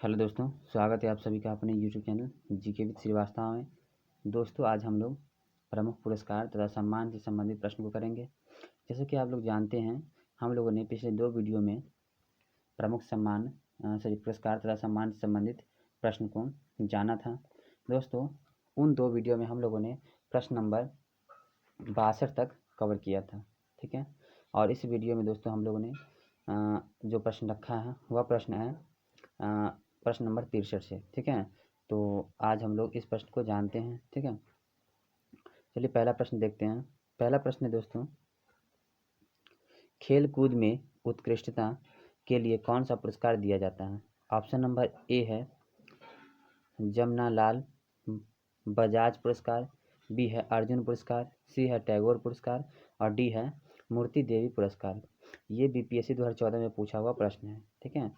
Hello दोस्तों, स्वागत है आप सभी का अपने YouTube channel GK with Srivastava में। दोस्तों, आज हम लोग प्रमुख पुरस्कार तथा सम्मान से संबंधित प्रश्न को करेंगे। जैसे कि आप लोग जानते हैं, हम लोगों ने पिछले 2 वीडियो में प्रमुख पुरस्कार तथा सम्मान से संबंधित प्रश्न को जाना था। दोस्तों, उन 2 वीडियो में हम लोगों ने प्रश्न नंबर 62 तक कवर किया था, ठीक है। और इस वीडियो में दोस्तों हम लोगों ने जो प्रश्न रखा है वह प्रश्न है प्रश्न नंबर 63 से, ठीक है। तो आज हम लोग इस प्रश्न को जानते हैं, ठीक है। चलिए पहला प्रश्न देखते हैं। पहला प्रश्न है दोस्तों, खेल कूद में उत्कृष्टता के लिए कौन सा पुरस्कार दिया जाता है? ऑप्शन नंबर ए है जमनालाल बजाज पुरस्कार, बी है अर्जुन पुरस्कार, सी है टैगोर पुरस्कार और डी है मूर्ति देवी पुरस्कार। ये बीपीएससी 2014 में पूछा हुआ प्रश्न है, ठीक है।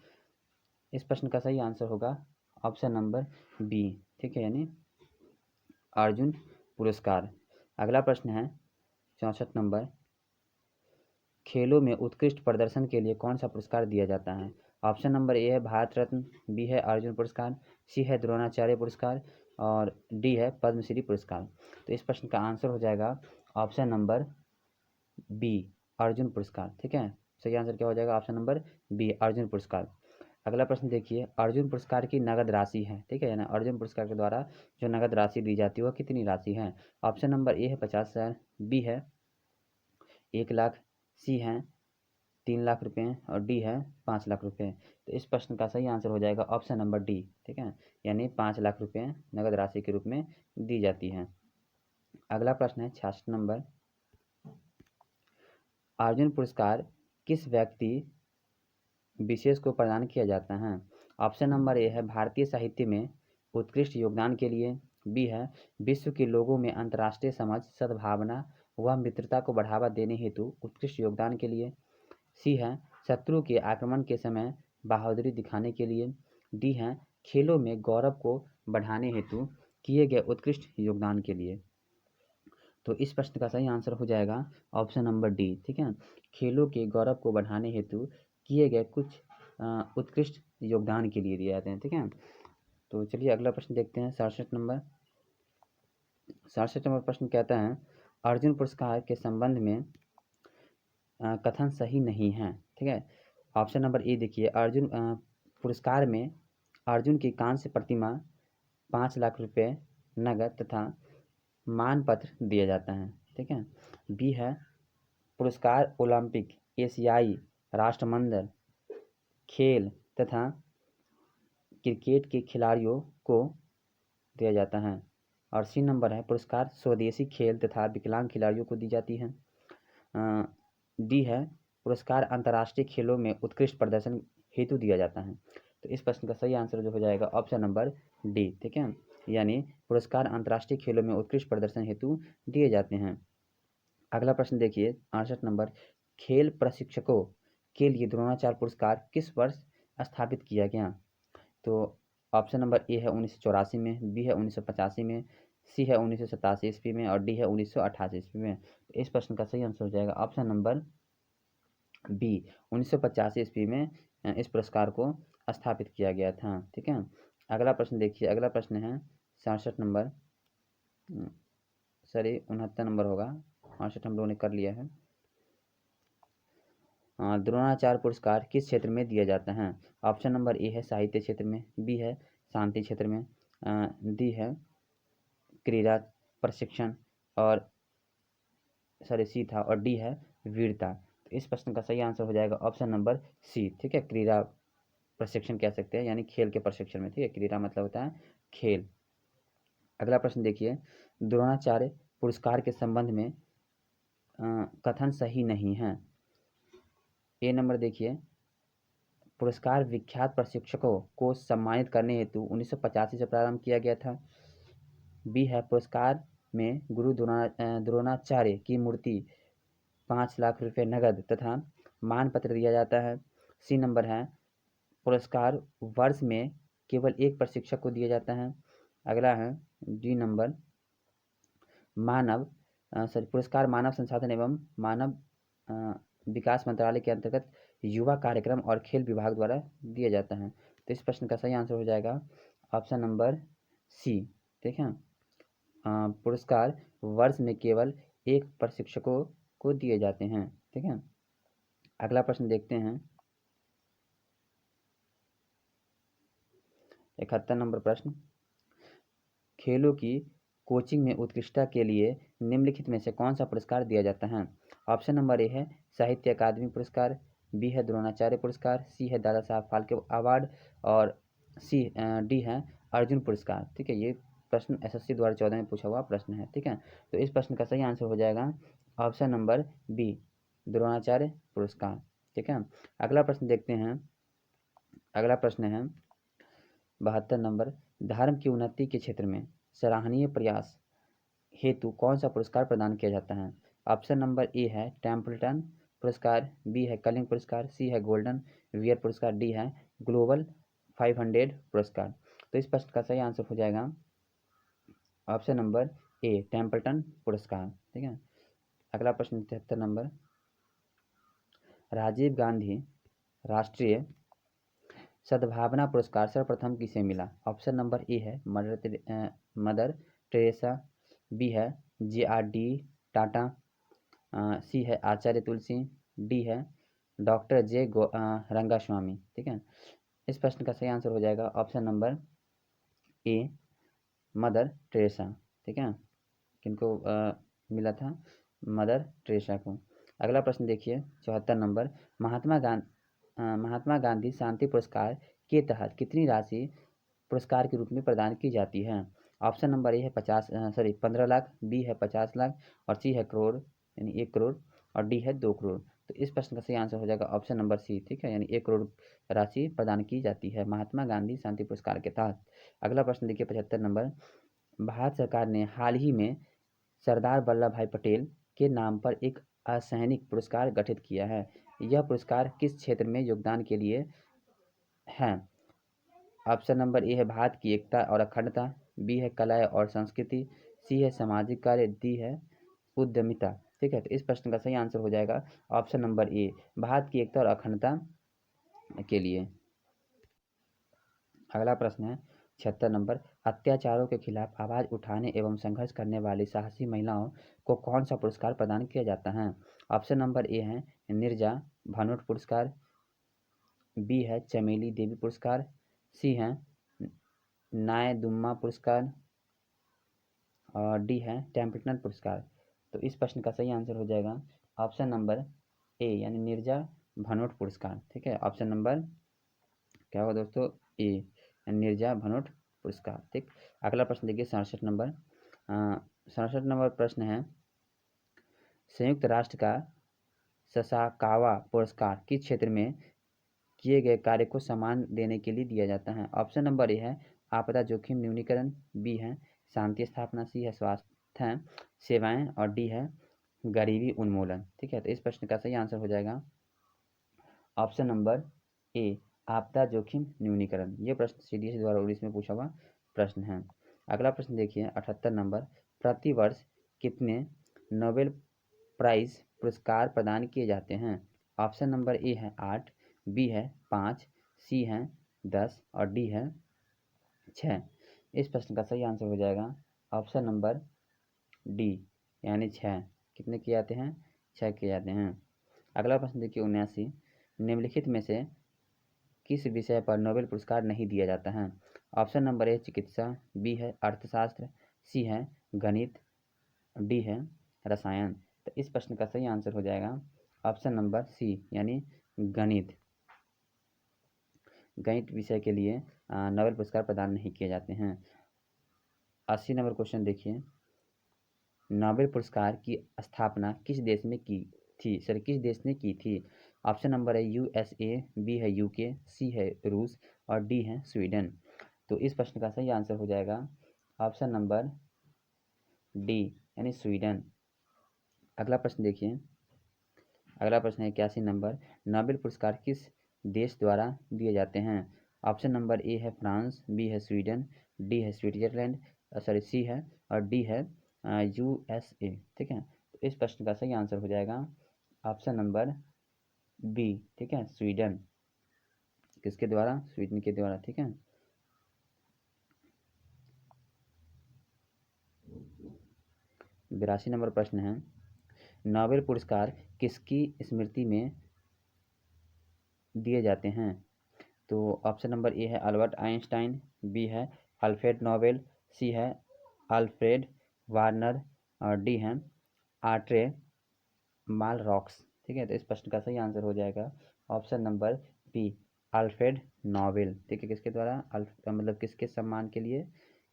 इस प्रश्न का सही आंसर होगा ऑप्शन नंबर बी, ठीक है, यानी अर्जुन पुरस्कार। अगला प्रश्न है 64 नंबर, खेलों में उत्कृष्ट प्रदर्शन के लिए कौन सा पुरस्कार दिया जाता है? ऑप्शन नंबर ए है भारत रत्न, बी है अर्जुन पुरस्कार, सी है द्रोणाचार्य पुरस्कार और डी है पद्मश्री पुरस्कार। तो इस प्रश्न का आंसर हो जाएगा ऑप्शन नंबर बी, अर्जुन पुरस्कार, ठीक है। सही आंसर क्या हो जाएगा? ऑप्शन नंबर बी, अर्जुन पुरस्कार। अगला प्रश्न देखिए, अर्जुन पुरस्कार की नगद राशि है, ठीक है, यानी अर्जुन पुरस्कार के द्वारा जो नगद राशि दी जाती है वह कितनी राशि है? ऑप्शन नंबर ए है 50,000, बी है 1,00,000, सी है 3,00,000 रुपये और डी है 5,00,000 रुपये। तो इस प्रश्न का सही आंसर हो जाएगा ऑप्शन नंबर डी, ठीक है, यानी 5,00,000 रुपये नगद राशि के रूप में दी जाती हैं। अगला प्रश्न है 66 नंबर, अर्जुन पुरस्कार किस व्यक्ति विशेष को प्रदान किया जाता है? ऑप्शन नंबर ए है भारतीय साहित्य में उत्कृष्ट योगदान के लिए, बी है विश्व के लोगों में अंतर्राष्ट्रीय समझ, सद्भावना व मित्रता को बढ़ावा देने हेतु उत्कृष्ट योगदान के लिए, सी है शत्रु के आक्रमण के समय बहादुरी दिखाने के लिए, डी है खेलों में गौरव को बढ़ाने हेतु किए गए उत्कृष्ट योगदान के लिए। तो इस प्रश्न का सही आंसर हो जाएगा ऑप्शन नंबर डी, ठीक है, खेलों के गौरव को बढ़ाने हेतु किए गए कुछ उत्कृष्ट योगदान के लिए दिए जाते हैं, ठीक है। तो चलिए अगला प्रश्न देखते हैं 67 नंबर। 67 नंबर प्रश्न कहता है, अर्जुन पुरस्कार के संबंध में कथन सही नहीं है, ठीक है। ऑप्शन नंबर ए देखिए, अर्जुन पुरस्कार में अर्जुन की कांस्य प्रतिमा 5,00,000 रुपये नगद तथा मानपत्र दिया जाता है, ठीक है। बी है पुरस्कार ओलंपिक, एशियाई, राष्ट्रमंडल खेल तथा क्रिकेट के खिलाड़ियों को दिया जाता है और सी नंबर है पुरस्कार स्वदेशी खेल तथा विकलांग खिलाड़ियों को दी जाती है। डी है पुरस्कार अंतर्राष्ट्रीय खेलों में उत्कृष्ट प्रदर्शन हेतु दिया जाता है। तो इस प्रश्न का सही आंसर जो हो जाएगा ऑप्शन नंबर डी, ठीक है, यानी पुरस्कार अंतर्राष्ट्रीय खेलों में उत्कृष्ट प्रदर्शन हेतु दिए जाते हैं। अगला प्रश्न देखिए 68 नंबर, खेल प्रशिक्षकों के लिए द्रोणाचार्य पुरस्कार किस वर्ष स्थापित किया गया? तो ऑप्शन नंबर ए है 1984 में, बी है 1985 में, सी है 1987 ईस्वी में और डी है 1988 ईस्वी में। तो इस प्रश्न का सही आंसर हो जाएगा ऑप्शन नंबर बी, 1985 ईस्वी में इस पुरस्कार को स्थापित किया गया था, ठीक है। अगला प्रश्न देखिए, अगला प्रश्न है 67 नंबर, सॉरी 69 नंबर होगा, 68 हम लोगों ने कर लिया है। द्रोणाचार्य पुरस्कार किस क्षेत्र में दिया जाता है? ऑप्शन नंबर ए है साहित्य क्षेत्र में, बी है शांति क्षेत्र में, डी है क्रीड़ा प्रशिक्षण और सॉरी सी था और डी है वीरता। तो इस प्रश्न का सही आंसर हो जाएगा ऑप्शन नंबर सी, ठीक है, क्रीड़ा प्रशिक्षण कह सकते हैं, यानी खेल के प्रशिक्षण में, ठीक है, क्रीड़ा मतलब होता है खेल। अगला प्रश्न देखिए, द्रोणाचार्य पुरस्कार के संबंध में कथन सही नहीं है। ए नंबर देखिए, पुरस्कार विख्यात प्रशिक्षकों को सम्मानित करने हेतु 1985 से प्रारंभ किया गया था। बी है पुरस्कार में गुरु द्रोणाचार्य की मूर्ति 5,00,000 रुपये नगद तथा मानपत्र दिया जाता है। सी नंबर है पुरस्कार वर्ष में केवल एक प्रशिक्षक को दिया जाता है। अगला है डी नंबर, पुरस्कार मानव संसाधन एवं मानव विकास मंत्रालय के अंतर्गत युवा कार्यक्रम और खेल विभाग द्वारा दिया जाता है। तो इस प्रश्न का सही आंसर हो जाएगा ऑप्शन नंबर सी। ठीक है, पुरस्कार वर्ष में केवल एक प्रशिक्षकों को दिए जाते हैं। ठीक है, अगला प्रश्न देखते हैं। 71 नंबर प्रश्न, खेलों की कोचिंग में उत्कृष्टता के लिए निम्नलिखित में से कौन सा पुरस्कार दिया जाता है? ऑप्शन नंबर ए है साहित्य अकादमी पुरस्कार, बी है द्रोणाचार्य पुरस्कार, सी है दादा साहब फाल्के अवार्ड और डी है अर्जुन पुरस्कार। ठीक है, ये प्रश्न एसएससी 2014 में पूछा हुआ प्रश्न है। ठीक है, तो इस प्रश्न का सही आंसर हो जाएगा ऑप्शन नंबर बी, द्रोणाचार्य पुरस्कार। ठीक है, अगला प्रश्न देखते हैं। अगला प्रश्न है 72 नंबर, धर्म की उन्नति के क्षेत्र में सराहनीय प्रयास हेतु कौन सा पुरस्कार प्रदान किया जाता है? ऑप्शन नंबर ए है टेम्पल्टन पुरस्कार, बी है कलिंग पुरस्कार, सी है गोल्डन वियर पुरस्कार, डी है ग्लोबल 500 पुरस्कार। तो इस प्रश्न का सही आंसर हो जाएगा ऑप्शन नंबर ए, टेम्पल्टन पुरस्कार। ठीक है, अगला प्रश्न 73 नंबर, राजीव गांधी राष्ट्रीय सद्भावना पुरस्कार सर्वप्रथम किसे मिला? ऑप्शन नंबर ए है मदर टेरेसा, बी है JRD टाटा, सी है आचार्य तुलसी, डी है डॉक्टर रंगास्वामी। ठीक है, इस प्रश्न का सही आंसर हो जाएगा option number A, mother Teresa. ठीक है, किनको मिला था? मदर टेरेसा को। अगला प्रश्न देखिए 74 नंबर, महात्मा गांधी शांति पुरस्कार के तहत कितनी राशि पुरस्कार के रूप में प्रदान की जाती है? ऑप्शन नंबर ए है 15 लाख, बी है 50 लाख और सी है करोड़ यानी 1 करोड़ और डी है 2 करोड़। तो इस प्रश्न का सही आंसर हो जाएगा ऑप्शन नंबर सी। ठीक है, यानी 1 करोड़ राशि प्रदान की जाती है महात्मा गांधी शांति पुरस्कार के तहत। अगला प्रश्न देखिए 75 नंबर, भारत सरकार ने हाल ही में सरदार वल्लभ भाई पटेल के नाम पर एक असैनिक पुरस्कार गठित किया है। यह पुरस्कार किस क्षेत्र में योगदान के लिए है? ऑप्शन नंबर ए है भारत की एकता और अखंडता, बी है कला और संस्कृति, सी है सामाजिक कार्य, डी है उद्यमिता। ठीक है, तो इस प्रश्न का सही आंसर हो जाएगा ऑप्शन नंबर ए, भारत की एकता और अखंडता के लिए। अगला प्रश्न है 76 नंबर, अत्याचारों के खिलाफ आवाज़ उठाने एवं संघर्ष करने वाली साहसी महिलाओं को कौन सा पुरस्कार प्रदान किया जाता है? ऑप्शन नंबर ए है नीरजा भानोट पुरस्कार, बी है चमेली देवी पुरस्कार, सी है नायदुम्मा पुरस्कार और डी है टेम्पल्टन पुरस्कार। तो इस प्रश्न का सही आंसर हो जाएगा ऑप्शन नंबर ए, यानी नीरजा भानोट पुरस्कार। ठीक है, ऑप्शन नंबर क्या होगा दोस्तों? ए, नीरजा भानोट पुरस्कार। ठीक, अगला प्रश्न देखिए 67 नंबर। 67 नंबर प्रश्न है, संयुक्त राष्ट्र का ससाकावा पुरस्कार किस क्षेत्र में किए गए कार्य को सम्मान देने के लिए दिया जाता है? ऑप्शन नंबर ए है आपदा जोखिम न्यूनीकरण, बी है शांति स्थापना, सी है स्वास्थ्य सेवाएं और डी है गरीबी उन्मूलन। ठीक है, तो इस प्रश्न का सही आंसर हो जाएगा ऑप्शन नंबर ए, आपदा जोखिम न्यूनीकरण। ये प्रश्न CDSE द्वारा उड़ीस में पूछा हुआ प्रश्न है। अगला प्रश्न देखिए 78 नंबर, प्रतिवर्ष कितने नोबेल प्राइज पुरस्कार प्रदान किए जाते हैं? ऑप्शन नंबर ए है 8, बी है 5, सी है 10 और डी है 6। इस प्रश्न का सही आंसर हो जाएगा ऑप्शन नंबर डी, यानी 6। कितने किए जाते हैं? 6 किए जाते हैं। अगला प्रश्न देखिए 79, निम्नलिखित में से किस विषय पर नोबेल पुरस्कार नहीं दिया जाता है? ऑप्शन नंबर ए चिकित्सा, बी है अर्थशास्त्र, सी है गणित, डी है रसायन। तो इस प्रश्न का सही आंसर हो जाएगा ऑप्शन नंबर सी, यानी गणित। गणित विषय के लिए नोबेल पुरस्कार प्रदान नहीं किए जाते हैं। 80 नंबर क्वेश्चन देखिए, नोबेल पुरस्कार की स्थापना किस देश में की थी? किस देश ने की थी? ऑप्शन नंबर है USA, बी है UK, सी है रूस और डी है स्वीडन। तो इस प्रश्न का सही आंसर हो जाएगा ऑप्शन नंबर डी, यानी स्वीडन। अगला प्रश्न देखिए, अगला प्रश्न है 81 नंबर, नोबेल पुरस्कार किस देश द्वारा दिए जाते हैं? ऑप्शन नंबर ए है फ्रांस, बी है स्वीडन, डी है स्विट्जरलैंड सी है और डी है USA। ठीक है, तो इस प्रश्न का सही आंसर हो जाएगा ऑप्शन नंबर बी। ठीक है, स्वीडन। किसके द्वारा? स्वीडन के द्वारा। ठीक है, 82 नंबर प्रश्न है, नोबेल पुरस्कार किसकी स्मृति में दिए जाते हैं? तो ऑप्शन नंबर ए है अल्बर्ट आइंस्टाइन, बी है अल्फ्रेड नोबेल, सी है अल्फ्रेड वार्नर और डी है आर्ट्रे मालरॉक्स। ठीक है, तो इस प्रश्न का सही आंसर हो जाएगा option number B Alfred Nobel. ठीक है, किसके द्वारा? मतलब किसके सम्मान के लिए?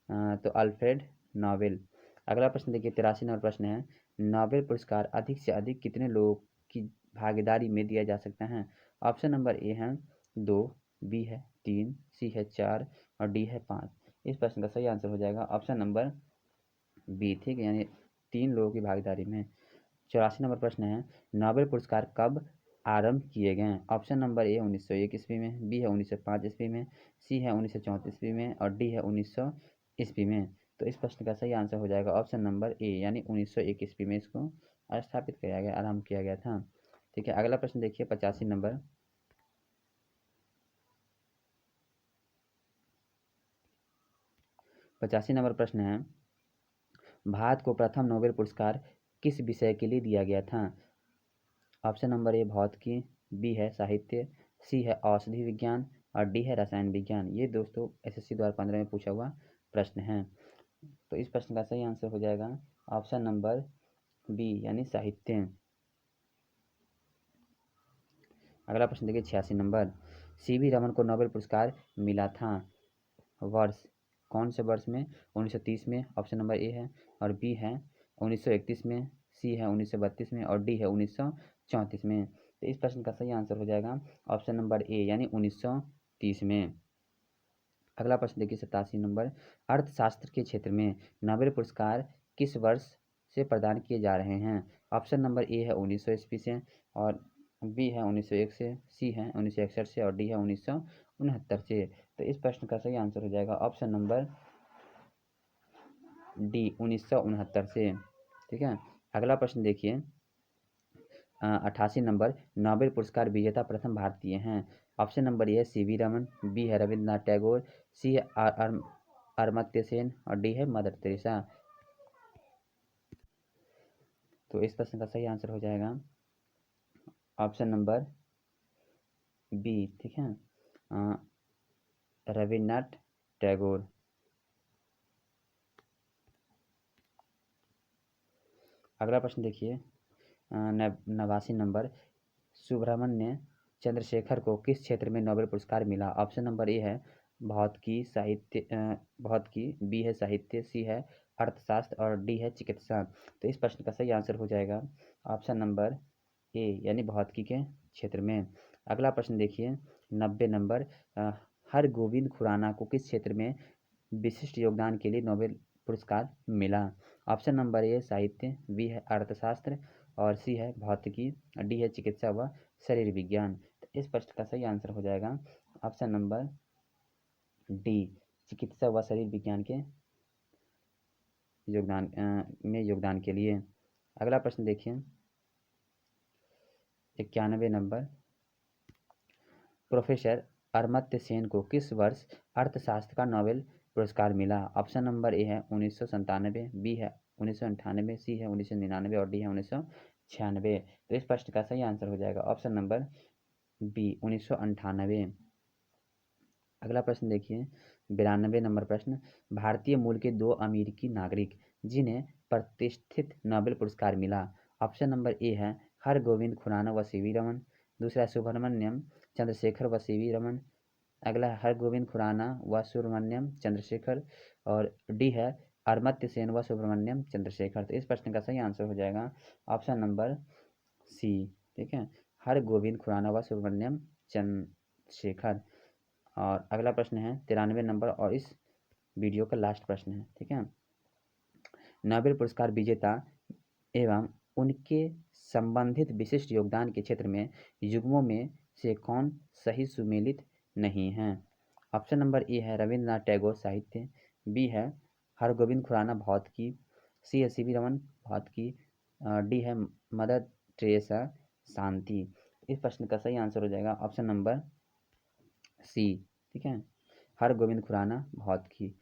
तो अल्फ्रेड नोबेल। अगला प्रश्न देखिए, 83 नंबर प्रश्न है, नोबेल पुरस्कार अधिक से अधिक कितने लोगों की भागीदारी में दिया जा सकता है? ऑप्शन नंबर ए है 2, बी है 3, सी है 4 और डी है 5। इस प्रश्न का सही आंसर हो जाएगा ऑप्शन नंबर बी। ठीक है, यानी 3 लोगों की भागीदारी में। 84 नंबर प्रश्न है, नोबेल पुरस्कार कब आरंभ किए गए? ऑप्शन नंबर ए 1901 ईस्वी में, बी है 1905 ईस्वी में, सी है 1934 ईस्वी में और डी है 1900 ईस्वी में। तो इस प्रश्न का सही आंसर हो जाएगा ऑप्शन नंबर ए, यानी 1901 ईस्वी में इसको स्थापित किया गया, आरंभ किया गया था। ठीक है, अगला प्रश्न देखिए 85 नंबर। 85 नंबर प्रश्न है, भारत को प्रथम नोबेल पुरस्कार किस विषय के लिए दिया गया था? ऑप्शन नंबर ए भौतिकी, बी है साहित्य, सी है औषधि विज्ञान और डी है रसायन विज्ञान। ये दोस्तों एसएससी 2015 में पूछा हुआ प्रश्न है। तो इस प्रश्न का सही आंसर हो जाएगा ऑप्शन नंबर बी, यानी साहित्य। अगला प्रश्न देखिए 86 नंबर, सीवी रमन को नोबेल पुरस्कार मिला था, वर्ष कौन से वर्ष में? 1930 में ऑप्शन नंबर ए है और बी है 1931 में, सी है 1932 में और डी है 1934 में। तो इस प्रश्न का सही आंसर हो जाएगा ऑप्शन नंबर ए, यानी 1930 में। अगला प्रश्न देखिए 87 नंबर, अर्थशास्त्र के क्षेत्र में नोबेल पुरस्कार किस वर्ष से प्रदान किए जा रहे हैं? ऑप्शन नंबर ए है 1900 ईस्वी से और बी है 1901 से, सी है 1961 से और डी है 1969 से। तो इस प्रश्न का सही आंसर हो जाएगा ऑप्शन नंबर डी 1969 से। ठीक है, अगला प्रश्न देखिए 88 नंबर, नोबेल पुरस्कार विजेता प्रथम भारतीय हैं? ऑप्शन नंबर ए है सीवी रमन, बी है रविंद्रनाथ टैगोर, सी है अमर्त्य सेन और डी है मदर तेरेसा। तो इस प्रश्न का सही आंसर हो जाएगा ऑप्शन नंबर बी। ठीक है, रविन्द्रनाथ टैगोर। अगला प्रश्न देखिए 89 नंबर, सुब्रमण्य चंद्रशेखर को किस क्षेत्र में नोबेल पुरस्कार मिला? ऑप्शन नंबर ए है भौतिकी, साहित्य भौतिकी, बी है साहित्य, सी है अर्थशास्त्र और डी है चिकित्सा। तो इस प्रश्न का सही आंसर हो जाएगा ऑप्शन नंबर ए, यानी भौतिकी के क्षेत्र में। अगला प्रश्न देखिए 90 नंबर, हरगोविंद खुराना को किस क्षेत्र में विशिष्ट योगदान के लिए नोबेल पुरस्कार मिला? ऑप्शन नंबर ए साहित्य, बी है अर्थशास्त्र और सी है भौतिकी, डी है चिकित्सा व शरीर विज्ञान। तो इस प्रश्न का सही आंसर हो जाएगा ऑप्शन नंबर डी, चिकित्सा व शरीर विज्ञान के योगदान के लिए। अगला प्रश्न देखिए 91 नंबर, प्रोफेसर अमर्त्य सेन को किस वर्ष अर्थशास्त्र का नोबेल पुरस्कार मिला? ऑप्शन नंबर ए है 1997, बी है 1998, सी है 1999 और डी है 1996। तो इस प्रश्न का सही आंसर हो जाएगा ऑप्शन नंबर बी 1998। अगला प्रश्न देखिए 92 नंबर प्रश्न, भारतीय मूल के 2 अमेरिकी नागरिक जिन्हें प्रतिष्ठित नोबेल पुरस्कार मिला। ऑप्शन नंबर ए है हरगोविंद खुराना व सीवी रमन, दूसरा है सुब्रमण्यम चंद्रशेखर व सीवी रमन, अगला है हरगोविंद खुराना व सुब्रमण्यम चंद्रशेखर और डी है अमर्त्य सेन व सुब्रमण्यम चंद्रशेखर। तो इस प्रश्न का सही आंसर हो जाएगा ऑप्शन नंबर सी। ठीक है, हरगोविंद खुराना व सुब्रमण्यम चंद्रशेखर। और अगला प्रश्न है 93 नंबर और इस वीडियो का लास्ट प्रश्न है। ठीक है, नोबेल पुरस्कार विजेता एवं उनके संबंधित विशिष्ट योगदान के क्षेत्र में युग्मों में से कौन सही सुमेलित नहीं है? ऑप्शन नंबर ए है रविंद्रनाथ टैगोर साहित्य, बी है हरगोविंद खुराना भौतिकी, सी है सीवी रमन भौतिकी, डी है मदर टेरेसा शांति। इस प्रश्न का सही आंसर हो जाएगा ऑप्शन नंबर सी, ठीक है? हरगोविंद खुराना बहुत की।